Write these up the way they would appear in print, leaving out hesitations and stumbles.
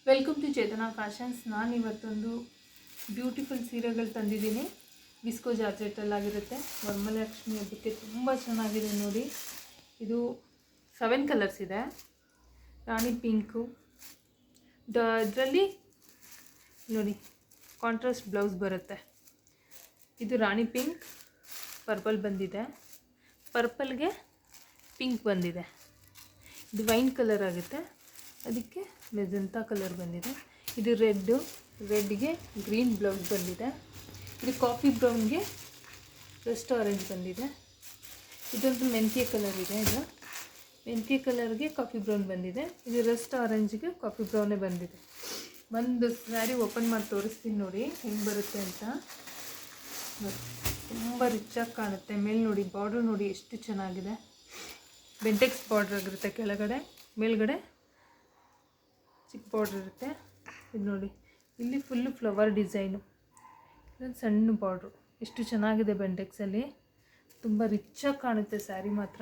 Welcome to Chetana fashions. ನಾನು ಇವತ್ತೊಂದು beautiful ಸೀರೆಗಳು ತಂದಿದ್ದೀನಿ. ವಿಸ್ಕೋ ಜಾರ್ಜೆಟಲ್ಲಾಗಿರುತ್ತೆ. ವರಮಹಾಲಕ್ಷ್ಮಿ ಹಬ್ಬಕ್ಕೆ ತುಂಬ ಚೆನ್ನಾಗಿದೆ ನೋಡಿ. ಇದು 7 ಕಲರ್ಸ್ ಇದೆ. ರಾಣಿ ಪಿಂಕು, ಇದರಲ್ಲಿ ನೋಡಿ ಕಾಂಟ್ರಾಸ್ಟ್ ಬ್ಲೌಸ್ ಬರುತ್ತೆ. ಇದು ರಾಣಿ ಪಿಂಕ್, ಪರ್ಪಲ್ ಬಂದಿದೆ, ಪರ್ಪಲ್ಗೆ ಪಿಂಕ್ ಬಂದಿದೆ. ಇದು ವೈನ್ ಕಲರ್ ಆಗುತ್ತೆ, ಅದಕ್ಕೆ ಮೆಜೆಂಟಾ ಕಲರ್ ಬಂದಿದೆ. ಇದು ರೆಡ್ಗೆ ಗ್ರೀನ್ ಬ್ಲೌಸ್ ಬಂದಿದೆ. ಇದು ಕಾಫಿ ಬ್ರೌನ್ಗೆ ರಸ್ಟ್ ಆರೆಂಜ್ ಬಂದಿದೆ. ಇದೊಂದು ಮೆಂತ್ಯ ಕಲರ್ ಇದೆ. ಇದು ಮೆಂತ್ಯ ಕಲರ್ಗೆ ಕಾಫಿ ಬ್ರೌನ್ ಬಂದಿದೆ. ಇದು ರಸ್ಟ್ ಆರೆಂಜ್ಗೆ ಕಾಫಿ ಬ್ರೌನೇ ಬಂದಿದೆ. ಒಂದು ಸ್ಯಾರಿ ಓಪನ್ ಮಾಡಿ ತೋರಿಸ್ತೀನಿ ನೋಡಿ ಹೆಂಗೆ ಬರುತ್ತೆ ಅಂತ. ತುಂಬ ರಿಚಾಗಿ ಕಾಣುತ್ತೆ. ಮೇಲೆ ನೋಡಿ ಬಾರ್ಡ್ರ್ ನೋಡಿ ಎಷ್ಟು ಚೆನ್ನಾಗಿದೆ. ಬೆಂಟೆಕ್ಸ್ ಬಾರ್ಡ್ರ್ ಆಗಿರುತ್ತೆ, ಕೆಳಗಡೆ ಮೇಲ್ಗಡೆ ಚಿಕ್ಕ ಬಾರ್ಡ್ರ್ ಇರುತ್ತೆ. ಇದು ನೋಡಿ ಇಲ್ಲಿ ಫುಲ್ಲು ಫ್ಲವರ್ ಡಿಸೈನು, ಇದೊಂದು ಸಣ್ಣ ಬಾರ್ಡ್ರು. ಎಷ್ಟು ಚೆನ್ನಾಗಿದೆ ಬೆಂಟೆಕ್ಸಲ್ಲಿ. ತುಂಬ ರಿಚಾಗಿ ಕಾಣುತ್ತೆ ಸ್ಯಾರಿ ಮಾತ್ರ.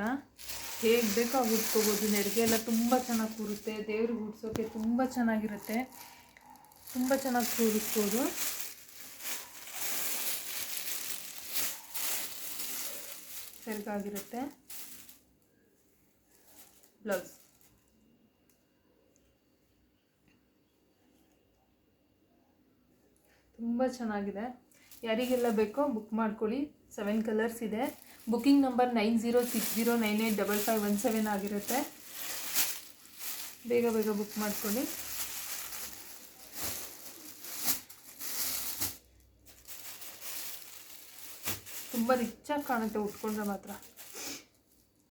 ಹೇಗೆ ಬೇಕೋ ಆಗ ಉಟ್ಕೋಬೋದು. ನೆರಿಗೆ ಎಲ್ಲ ತುಂಬ ಚೆನ್ನಾಗಿ ಕೂರುತ್ತೆ. ದೇವ್ರಿಗೆ ಉಡ್ಸೋಕ್ಕೆ ತುಂಬ ಚೆನ್ನಾಗಿರುತ್ತೆ. ತುಂಬ ಚೆನ್ನಾಗಿ ಕೂರಿಸ್ಬೋದು. ಸರಿಗಾಗಿರುತ್ತೆ. ಬ್ಲೌಸ್ ತುಂಬ ಚೆನ್ನಾಗಿದೆ. ಯಾರಿಗೆಲ್ಲ ಬೇಕೋ ಬುಕ್ ಮಾಡ್ಕೊಳ್ಳಿ. 7 ಕಲರ್ಸ್ ಇದೆ. ಬುಕ್ಕಿಂಗ್ ನಂಬರ್ 9060985517 ಆಗಿರುತ್ತೆ. ಬೇಗ ಬೇಗ ಬುಕ್ ಮಾಡ್ಕೊಳ್ಳಿ. ತುಂಬ ರಿಚಾಗಿ ಕಾಣುತ್ತೆ ಉಟ್ಕೊಂಡ್ರೆ ಮಾತ್ರ.